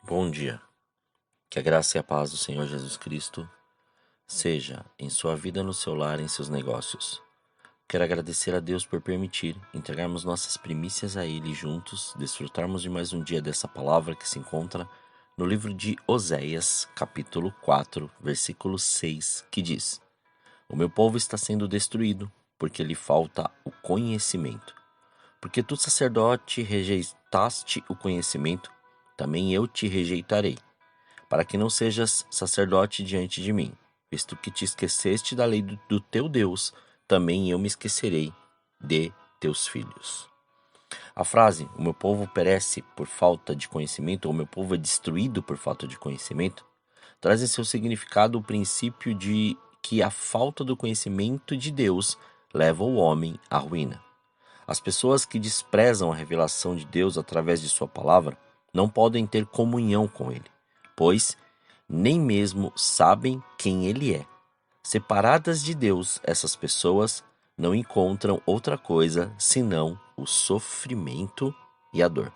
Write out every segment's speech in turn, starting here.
Bom dia. Que a graça e a paz do Senhor Jesus Cristo seja em sua vida, no seu lar, em seus negócios. Quero agradecer a Deus por permitir entregarmos nossas primícias a Ele e juntos desfrutarmos de mais um dia dessa palavra que se encontra no livro de Oséias, capítulo 4, versículo 6, que diz: O meu povo está sendo destruído porque lhe falta o conhecimento. Porque tu, sacerdote, rejeitaste o conhecimento, também eu te rejeitarei, para que não sejas sacerdote diante de mim. Visto que te esqueceste da lei do teu Deus, também eu me esquecerei de teus filhos. A frase, o meu povo perece por falta de conhecimento, ou o meu povo é destruído por falta de conhecimento, traz em seu significado o princípio de que a falta do conhecimento de Deus leva o homem à ruína. As pessoas que desprezam a revelação de Deus através de sua palavra não podem ter comunhão com Ele, pois nem mesmo sabem quem Ele é. Separadas de Deus, essas pessoas não encontram outra coisa senão o sofrimento e a dor.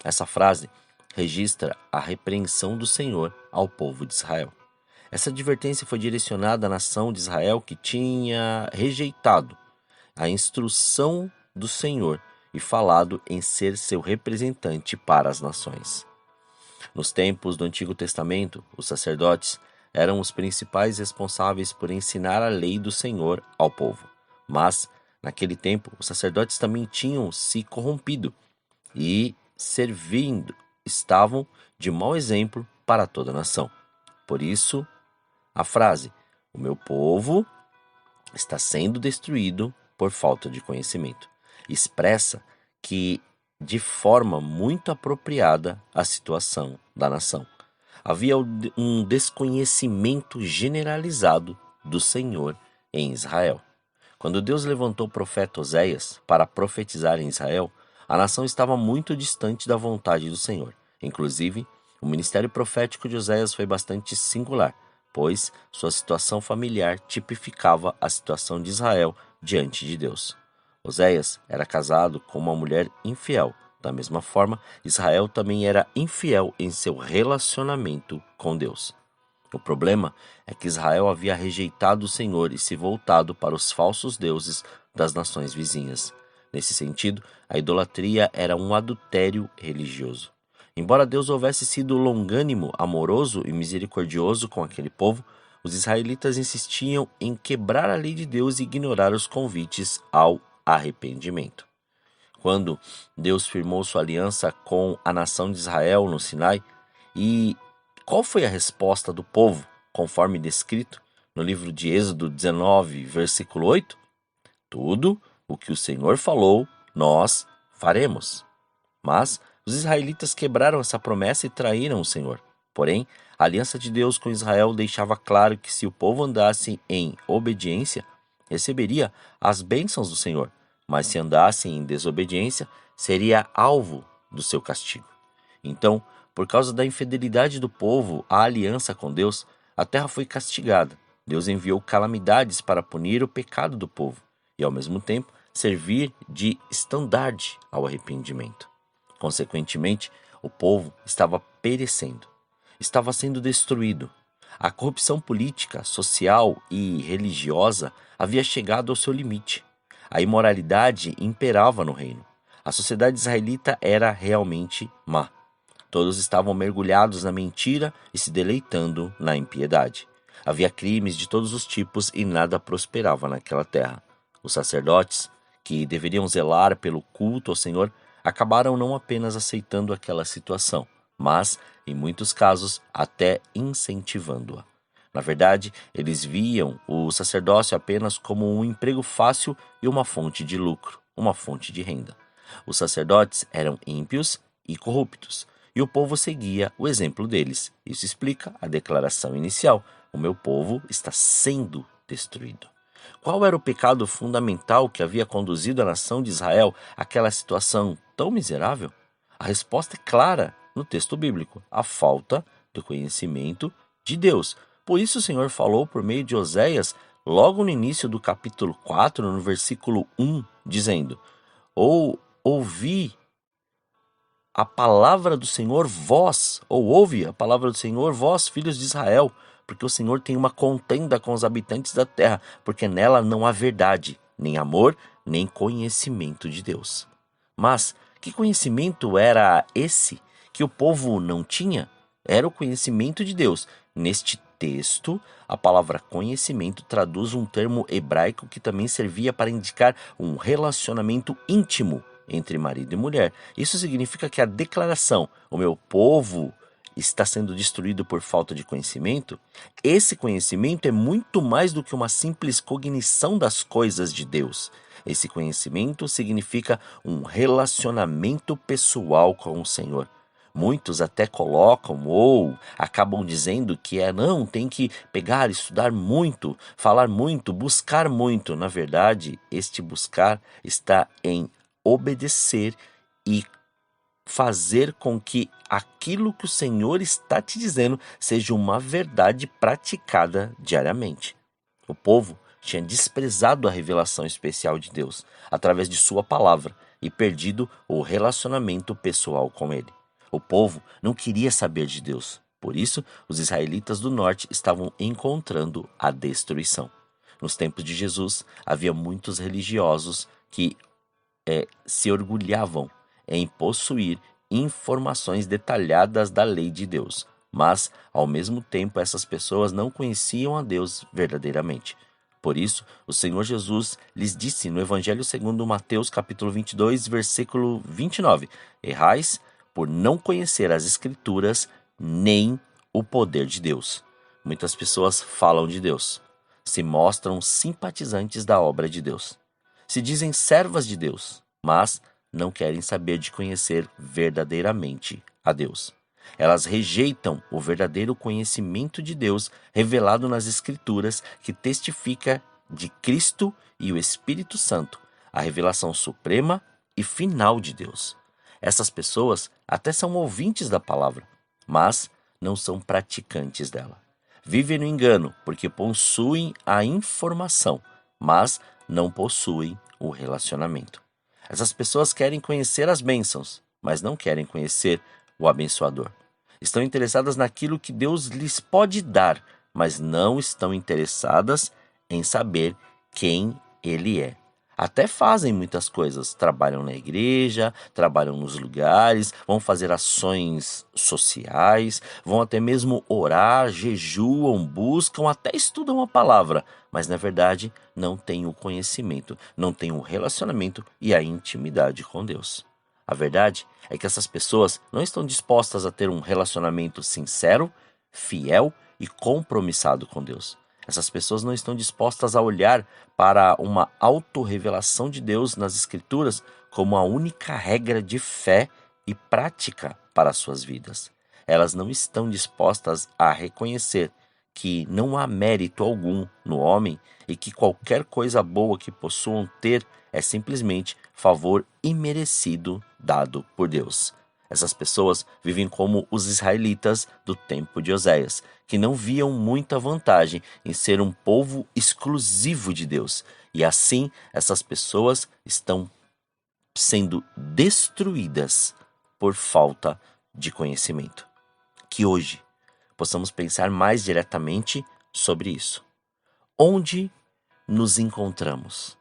Essa frase registra a repreensão do Senhor ao povo de Israel. Essa advertência foi direcionada à nação de Israel que tinha rejeitado a instrução do Senhor e falado em ser seu representante para as nações. Nos tempos do Antigo Testamento, os sacerdotes eram os principais responsáveis por ensinar a lei do Senhor ao povo. Mas, naquele tempo, os sacerdotes também tinham se corrompido e, servindo, estavam de mau exemplo para toda a nação. Por isso, a frase, o meu povo está sendo destruído por falta de conhecimento, expressa que, de forma muito apropriada, a situação da nação. Havia um desconhecimento generalizado do Senhor em Israel. Quando Deus levantou o profeta Oséias para profetizar em Israel, a nação estava muito distante da vontade do Senhor. Inclusive, o ministério profético de Oséias foi bastante singular, pois sua situação familiar tipificava a situação de Israel diante de Deus. Oséias era casado com uma mulher infiel. Da mesma forma, Israel também era infiel em seu relacionamento com Deus. O problema é que Israel havia rejeitado o Senhor e se voltado para os falsos deuses das nações vizinhas. Nesse sentido, a idolatria era um adultério religioso. Embora Deus houvesse sido longânimo, amoroso e misericordioso com aquele povo, os israelitas insistiam em quebrar a lei de Deus e ignorar os convites ao arrependimento. Quando Deus firmou sua aliança com a nação de Israel no Sinai, e qual foi a resposta do povo, conforme descrito no livro de Êxodo 19, versículo 8? Tudo o que o Senhor falou, nós faremos. Mas os israelitas quebraram essa promessa e traíram o Senhor. Porém, a aliança de Deus com Israel deixava claro que se o povo andasse em obediência, receberia as bênçãos do Senhor, mas se andasse em desobediência, seria alvo do seu castigo. Então, por causa da infidelidade do povo à aliança com Deus, a terra foi castigada. Deus enviou calamidades para punir o pecado do povo e, ao mesmo tempo, servir de estandarte ao arrependimento. Consequentemente, o povo estava perecendo, estava sendo destruído. A corrupção política, social e religiosa havia chegado ao seu limite. A imoralidade imperava no reino. A sociedade israelita era realmente má. Todos estavam mergulhados na mentira e se deleitando na impiedade. Havia crimes de todos os tipos e nada prosperava naquela terra. Os sacerdotes, que deveriam zelar pelo culto ao Senhor, acabaram não apenas aceitando aquela situação, mas, em muitos casos, até incentivando-a. Na verdade, eles viam o sacerdócio apenas como um emprego fácil e uma fonte de lucro, uma fonte de renda. Os sacerdotes eram ímpios e corruptos, e o povo seguia o exemplo deles. Isso explica a declaração inicial: o meu povo está sendo destruído. Qual era o pecado fundamental que havia conduzido a nação de Israel àquela situação tão miserável? A resposta é clara no texto bíblico: a falta do conhecimento de Deus. Por isso o Senhor falou por meio de Oséias, logo no início do capítulo 4, no versículo 1, dizendo: Ou ouvi a palavra do Senhor, vós, ou ouve a palavra do Senhor, vós, filhos de Israel, porque o Senhor tem uma contenda com os habitantes da terra, porque nela não há verdade, nem amor, nem conhecimento de Deus. Mas que conhecimento era esse que o povo não tinha? Era o conhecimento de Deus. Neste texto, a palavra conhecimento traduz um termo hebraico que também servia para indicar um relacionamento íntimo entre marido e mulher. Isso significa que a declaração, o meu povo está sendo destruído por falta de conhecimento, esse conhecimento é muito mais do que uma simples cognição das coisas de Deus. Esse conhecimento significa um relacionamento pessoal com o Senhor. Muitos até colocam ou acabam dizendo que não, tem que pegar, estudar muito, falar muito, buscar muito. Na verdade, este buscar está em obedecer e fazer com que aquilo que o Senhor está te dizendo seja uma verdade praticada diariamente. O povo tinha desprezado a revelação especial de Deus através de sua palavra e perdido o relacionamento pessoal com ele. O povo não queria saber de Deus. Por isso, os israelitas do norte estavam encontrando a destruição. Nos tempos de Jesus, havia muitos religiosos que se orgulhavam em possuir informações detalhadas da lei de Deus, mas, ao mesmo tempo, essas pessoas não conheciam a Deus verdadeiramente. Por isso, o Senhor Jesus lhes disse no Evangelho segundo Mateus, capítulo 22, versículo 29, errais por não conhecer as Escrituras nem o poder de Deus. Muitas pessoas falam de Deus, se mostram simpatizantes da obra de Deus, se dizem servas de Deus, mas não querem saber de conhecer verdadeiramente a Deus. Elas rejeitam o verdadeiro conhecimento de Deus revelado nas Escrituras, que testifica de Cristo e o Espírito Santo, a revelação suprema e final de Deus. Essas pessoas até são ouvintes da palavra, mas não são praticantes dela. Vivem no engano porque possuem a informação, mas não possuem o relacionamento. Essas pessoas querem conhecer as bênçãos, mas não querem conhecer o abençoador. Estão interessadas naquilo que Deus lhes pode dar, mas não estão interessadas em saber quem Ele é. Até fazem muitas coisas, trabalham na igreja, trabalham nos lugares, vão fazer ações sociais, vão até mesmo orar, jejuam, buscam, até estudam a palavra, mas na verdade não têm o conhecimento, não têm o relacionamento e a intimidade com Deus. A verdade é que essas pessoas não estão dispostas a ter um relacionamento sincero, fiel e compromissado com Deus. Essas pessoas não estão dispostas a olhar para uma autorrevelação de Deus nas Escrituras como a única regra de fé e prática para as suas vidas. Elas não estão dispostas a reconhecer que não há mérito algum no homem e que qualquer coisa boa que possuam ter é simplesmente favor imerecido dado por Deus. Essas pessoas vivem como os israelitas do tempo de Oséias, que não viam muita vantagem em ser um povo exclusivo de Deus. E assim, essas pessoas estão sendo destruídas por falta de conhecimento. Que hoje possamos pensar mais diretamente sobre isso. Onde nos encontramos?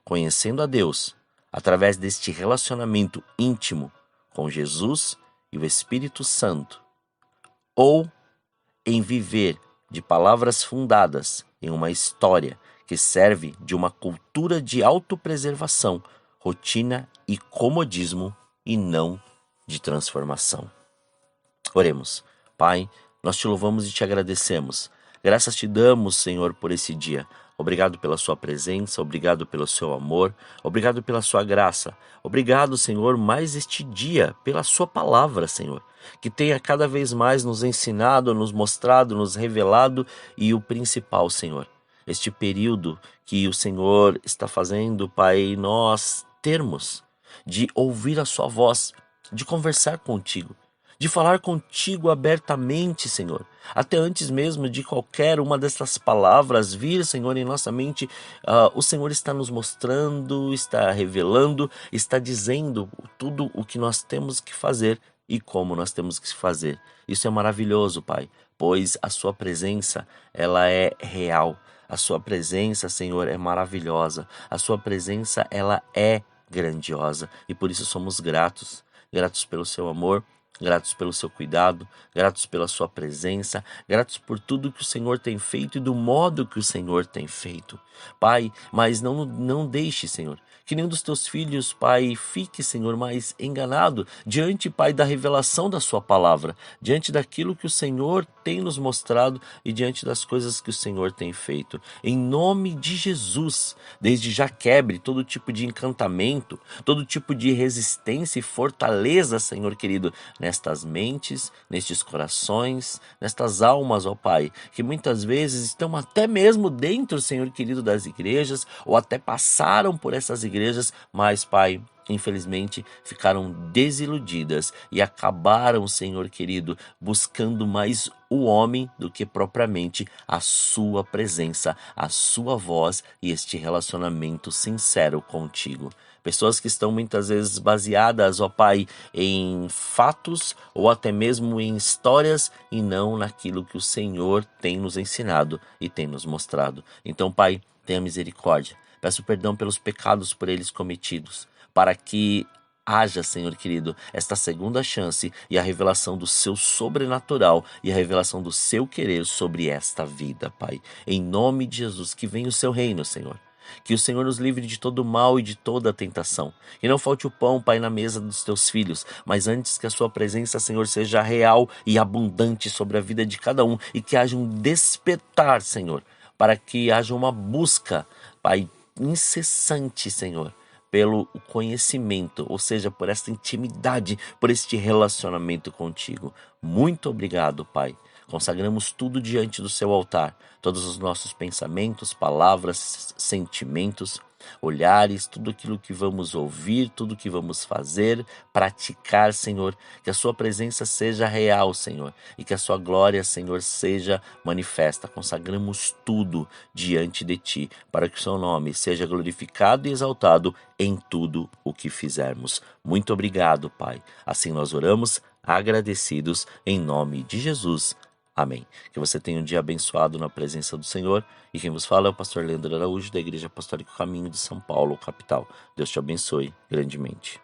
Conhecendo a Deus através deste relacionamento íntimo com Jesus e o Espírito Santo, ou em viver de palavras fundadas em uma história que serve de uma cultura de autopreservação, rotina e comodismo e não de transformação. Oremos. Pai, nós te louvamos e te agradecemos. Graças te damos, Senhor, por esse dia. Obrigado pela sua presença, obrigado pelo seu amor, obrigado pela sua graça. Obrigado, Senhor, mais este dia, pela sua palavra, Senhor, que tenha cada vez mais nos ensinado, nos mostrado, nos revelado e o principal, Senhor, este período que o Senhor está fazendo, Pai, nós termos de ouvir a sua voz, de conversar contigo, de falar contigo abertamente, Senhor. Até antes mesmo de qualquer uma dessas palavras vir, Senhor, em nossa mente, o Senhor está nos mostrando, está revelando, está dizendo tudo o que nós temos que fazer e como nós temos que fazer. Isso é maravilhoso, Pai, pois a sua presença, ela é real. A sua presença, Senhor, é maravilhosa. A sua presença, ela é grandiosa e por isso somos gratos. Gratos pelo seu amor, gratos pelo seu cuidado, gratos pela sua presença, gratos por tudo que o Senhor tem feito e do modo que o Senhor tem feito. Pai, mas não deixe, Senhor, que nenhum dos teus filhos, Pai, fique, Senhor, mais enganado diante, Pai, da revelação da sua palavra, diante daquilo que o Senhor tem nos mostrado e diante das coisas que o Senhor tem feito. Em nome de Jesus, desde já quebre todo tipo de encantamento, todo tipo de resistência e fortaleza, Senhor querido, nestas mentes, nestes corações, nestas almas, ó Pai, que muitas vezes estão até mesmo dentro, Senhor querido, das igrejas, ou até passaram por essas igrejas, mas, Pai, infelizmente ficaram desiludidas e acabaram, Senhor querido, buscando mais o homem do que propriamente a sua presença, a sua voz e este relacionamento sincero contigo. Pessoas que estão muitas vezes baseadas, ó Pai, em fatos ou até mesmo em histórias e não naquilo que o Senhor tem nos ensinado e tem nos mostrado. Então, Pai, tenha misericórdia. Peço perdão pelos pecados por eles cometidos, para que haja, Senhor querido, esta segunda chance e a revelação do seu sobrenatural e a revelação do seu querer sobre esta vida, Pai. Em nome de Jesus, que venha o seu reino, Senhor. Que o Senhor nos livre de todo mal e de toda tentação. Que não falte o pão, Pai, na mesa dos teus filhos, mas antes que a sua presença, Senhor, seja real e abundante sobre a vida de cada um e que haja um despertar, Senhor, para que haja uma busca, Pai, incessante, Senhor, pelo conhecimento, ou seja, por esta intimidade, por este relacionamento contigo. Muito obrigado, Pai. Consagramos tudo diante do seu altar, todos os nossos pensamentos, palavras, sentimentos, olhares, tudo aquilo que vamos ouvir, tudo que vamos fazer, praticar, Senhor, que a sua presença seja real, Senhor, e que a sua glória, Senhor, seja manifesta. Consagramos tudo diante de ti, para que o seu nome seja glorificado e exaltado em tudo o que fizermos. Muito obrigado, Pai. Assim nós oramos, agradecidos, em nome de Jesus. Amém. Que você tenha um dia abençoado na presença do Senhor. E quem vos fala é o pastor Leandro Araújo, da Igreja Apostólica Caminho de São Paulo, capital. Deus te abençoe grandemente.